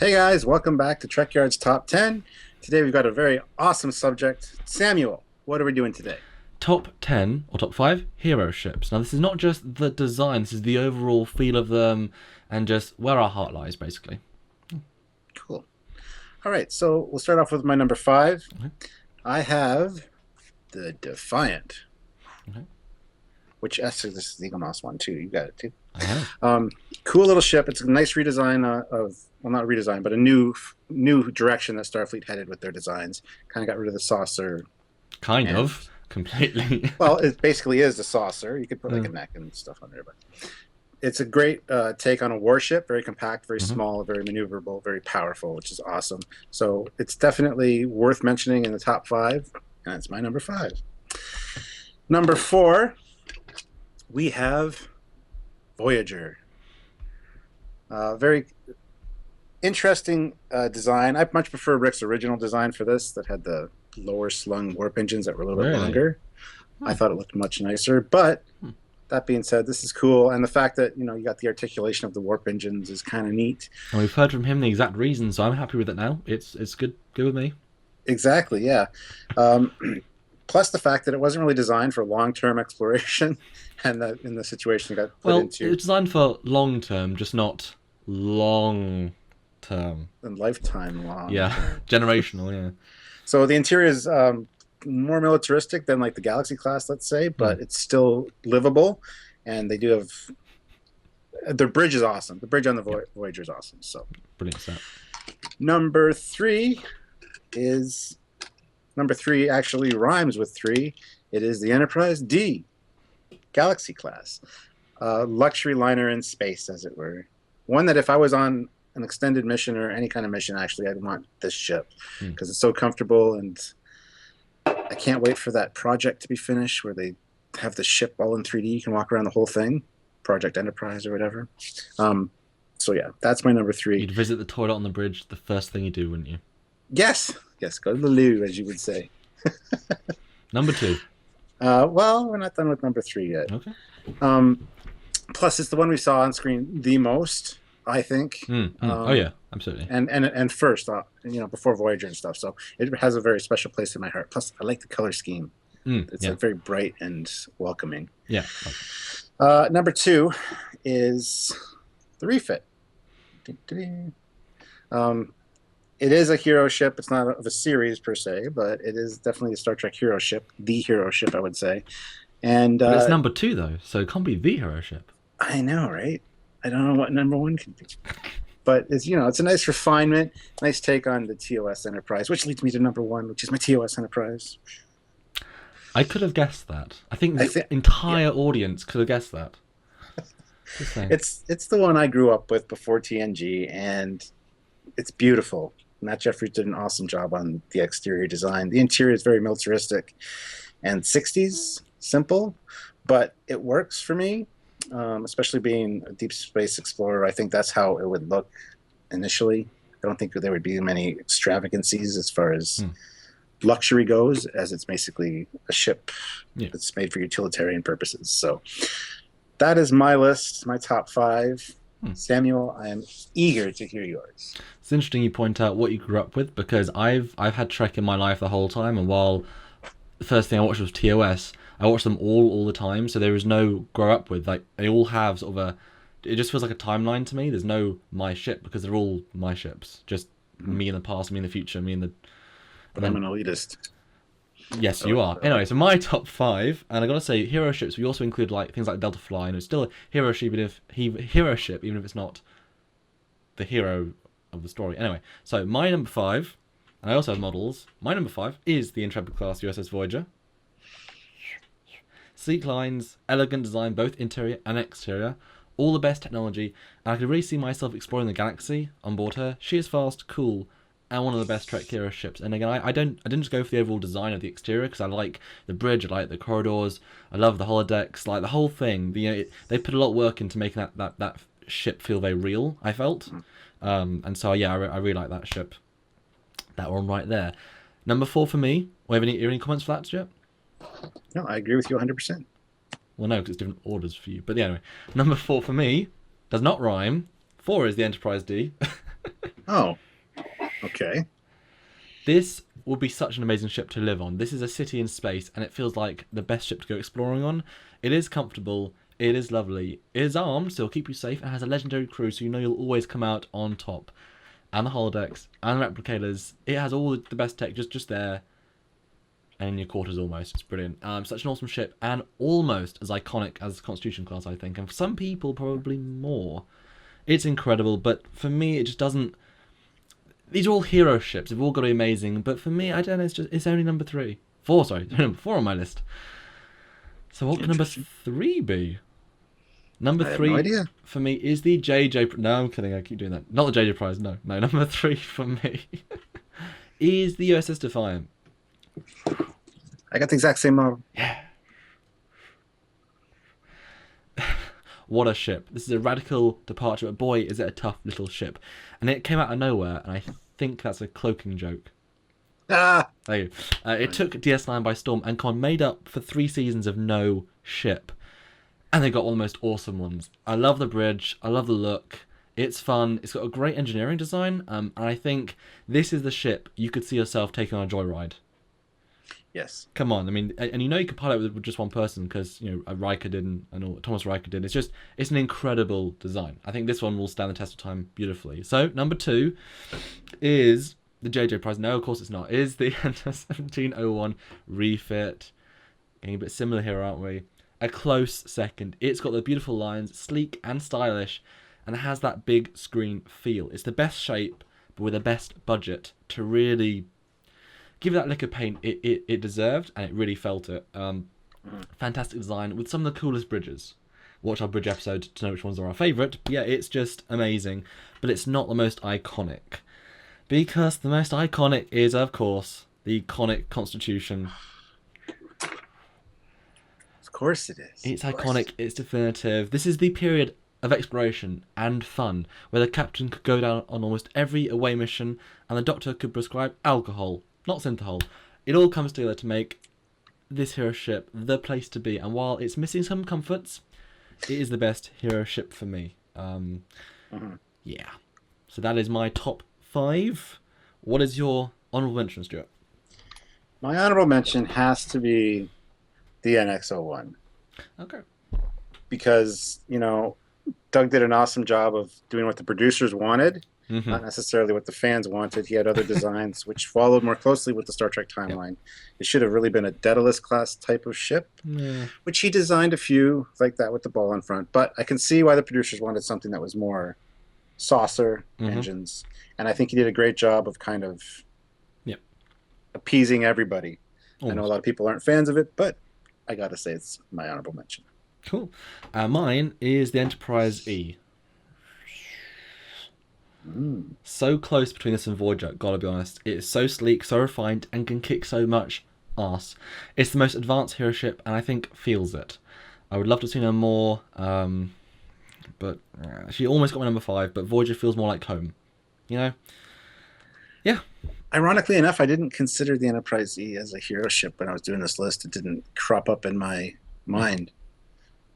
Hey guys, welcome back to Trekyards Top 10. Today we've got a very awesome subject. Samuel, what are we doing today? Top 10 or top 5 hero ships. Now, this is not just the design, this is the overall feel of them and just where our heart lies, basically. Cool. All right, so we'll start off with my number five. Okay. I have the Defiant, Okay. which actually this is the Eagle Moss one too. You got it too. I have. Cool little ship. It's a nice redesign well, not redesign, but a new direction that Starfleet headed with their designs. Kind of got rid of the saucer. Kind And, of. Completely. well, it basically is the saucer. You could put like a neck and stuff under it, but it's a great take on a warship. Very compact, very small, very maneuverable, very powerful, which is awesome. So it's definitely worth mentioning in the top five, and it's my number five. Number four, we have Voyager. Very interesting design. I much prefer Rick's original design for this that had the lower slung warp engines that were a little bit longer. I thought it looked much nicer, but that being said, this is cool, and the fact that you got the articulation of the warp engines is kind of neat. And we've heard from him the exact reason, so I'm happy with it now. It's good with me. Exactly, yeah. Plus the fact that it wasn't really designed for long-term exploration, and that in the situation it got put into. It's designed for long term, just not long term. And lifetime long. Yeah, generational. Yeah. So the interior is more militaristic than like the Galaxy class, let's say, but it's still livable, and they do have their bridge is awesome. The bridge on the Voyager is awesome. So Brilliant set. number three actually rhymes with three. It is the Enterprise D, Galaxy class, luxury liner in space, as it were. One that if I was on an extended mission or any kind of mission, actually, I'd want this ship because it's so comfortable, and I can't wait for that project to be finished where they have the ship all in 3D. You can walk around the whole thing, Project Enterprise or whatever. So yeah, that's my number three. You'd visit the toilet on the bridge, the first thing you do, wouldn't you? Yes, go to the loo, as you would say. Number two. Well, we're not done with number three yet. Okay. Plus, it's the one we saw on screen the most, I think. Oh yeah, absolutely. And first, before Voyager and stuff. So it has a very special place in my heart. Plus, I like the color scheme. It's like very bright and welcoming. Yeah. Number two is the refit. It is a hero ship. It's not of a series per se, but it is definitely a Star Trek hero ship, the hero ship, I would say. And but it's number two though, so it can't be the hero ship. I know, right? I don't know what number one can be, but it's it's a nice refinement, nice take on the TOS Enterprise, which leads me to number one, which is my TOS Enterprise. I could have guessed that. I think the entire audience could have guessed that. It's the one I grew up with before TNG, and it's beautiful. Matt Jeffries did an awesome job on the exterior design. The interior is very militaristic and 60s, simple, but it works for me, especially being a deep space explorer. I think that's how it would look initially. I don't think there would be many extravagancies as far as luxury goes, as it's basically a ship that's made for utilitarian purposes. So that is my list, my top five. Samuel, I am eager to hear yours. It's interesting you point out what you grew up with, because I've had Trek in my life the whole time, and while the first thing I watched was TOS, I watched them all the time, so there is no grow up with. Like, they all have sort of it just feels like a timeline to me. There's no my ship, because they're all my ships. Just me in the past, me in the future, me in the... But I'm an elitist. Yes, you are. Anyway, so my top five, and I gotta say, hero ships. We also include like things like Delta Fly, and it's still a hero ship, even if it's not the hero of the story. Anyway, so my number five, and I also have models. My number five is the Intrepid class USS Voyager. Sleek lines, elegant design, both interior and exterior, all the best technology, and I could really see myself exploring the galaxy on board her. She is fast, cool, and one of the best Trek hero ships. And again, I didn't just go for the overall design of the exterior, because I like the bridge, I like the corridors, I love the holodecks, like the whole thing. They put a lot of work into making that ship feel very real, I felt. And so yeah, I really like that ship. That one right there. Number four for me. Do you have any comments for that, Stuart? No, I agree with you 100%. Well, no, because it's different orders for you. But yeah, anyway, number four for me does not rhyme. Four is the Enterprise D. Oh, okay. This would be such an amazing ship to live on. This is a city in space, and it feels like the best ship to go exploring on. It is comfortable. It is lovely. It is armed, so it'll keep you safe, and has a legendary crew, so you know you'll always come out on top. And the holodecks, and the replicators. It has all the best tech just there, and in your quarters almost. It's brilliant. Such an awesome ship, and almost as iconic as the Constitution class, I think. And for some people, probably more. It's incredible, but for me, it just doesn't. These are all hero ships. They've all got to be amazing, but for me, I don't know. It's only number 3, 4. Sorry, number 4 on my list. So what can number 3 be? Number I have 3 no idea. for me is the JJ. No, I'm kidding. I keep doing that. Not the JJ prize. No. Number 3 for me is the USS Defiant. I got the exact same model. Yeah. What a ship. This is a radical departure, but boy, is it a tough little ship. And it came out of nowhere, and I think that's a cloaking joke. Ah! There you go. It took DS9 by storm, and Con made up for 3 seasons of no ship. And they got one of the most awesome ones. I love the bridge. I love the look. It's fun. It's got a great engineering design. And I think this is the ship you could see yourself taking on a joyride. Yes. Come on, I mean, and you know you could pilot with just one person because Riker did and all, Thomas Riker did. It's an incredible design. I think this one will stand the test of time beautifully. So number 2 is the JJ prize. No, of course it's not. Is the 1701 refit. Getting a bit similar here, aren't we? A close second. It's got the beautiful lines, sleek and stylish, and it has that big screen feel. It's the best shape, but with the best budget to really give it that lick of paint it deserved, and it really felt it. Fantastic design with some of the coolest bridges. Watch our bridge episode to know which ones are our favourite. Yeah, it's just amazing, but it's not the most iconic. Because the most iconic is, of course, the iconic Constitution. Of course it is. It's iconic, it's definitive. This is the period of exploration and fun, where the captain could go down on almost every away mission, and the doctor could prescribe alcohol. Not synthahol. It all comes together to make this hero ship the place to be. And while it's missing some comforts, it is the best hero ship for me. Yeah. So that is my top 5. What is your honourable mention, Stuart? My honorable mention has to be the NX-01. Okay. Because, Doug did an awesome job of doing what the producers wanted. Not necessarily what the fans wanted. He had other designs which followed more closely with the Star Trek timeline. Yep. It should have really been a Daedalus class type of ship, which he designed a few like that with the ball in front. But I can see why the producers wanted something that was more saucer engines. And I think he did a great job of kind of appeasing everybody. Almost. I know a lot of people aren't fans of it, but I got to say it's my honorable mention. Cool. Mine is the Enterprise E. So close between this and Voyager, gotta be honest. It's so sleek, so refined, and can kick so much ass. It's the most advanced hero ship, and I think feels it. I would love to have seen her more, but she almost got my number 5, but Voyager feels more like home. Yeah. Ironically enough, I didn't consider the Enterprise E as a hero ship when I was doing this list. It didn't crop up in my mind,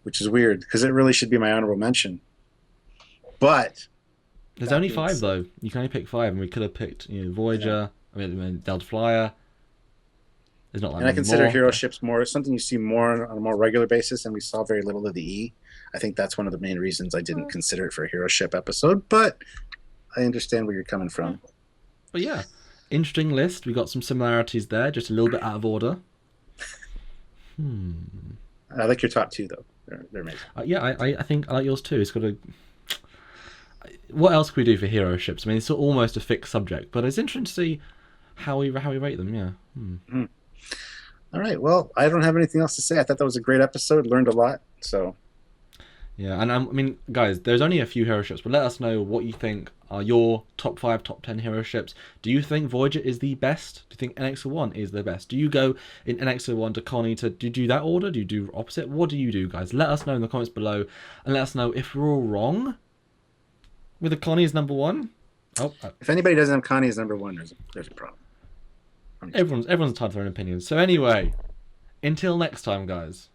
which is weird, because it really should be my honorable mention. But there's only 5 though. You can only pick 5, and we could have picked Voyager. Yeah. I mean Delta Flyer. There's not. And I consider hero ships more something you see more on a more regular basis, and we saw very little of the E. I think that's one of the main reasons I didn't consider it for a hero ship episode. But I understand where you're coming from. But yeah, interesting list. We got some similarities there, just a little bit out of order. I like your top 2 though. They're amazing. I think I like yours too. It's got a. What else can we do for hero ships? I mean, it's almost a fixed subject, but it's interesting to see how we rate them. Yeah. All right. Well, I don't have anything else to say. I thought that was a great episode. Learned a lot. So. Yeah, and I mean, guys, there's only a few hero ships, but let us know what you think are your top 5, top 10 hero ships. Do you think Voyager is the best? Do you think NX-01 is the best? Do you go in NX-01 to Connie do you do that order? Do you do opposite? What do you do, guys? Let us know in the comments below, and let us know if we're all wrong with the Connie as number 1. If anybody doesn't have Connie as number 1, there's a problem. Everyone's entitled to their own opinions. So anyway, until next time, guys.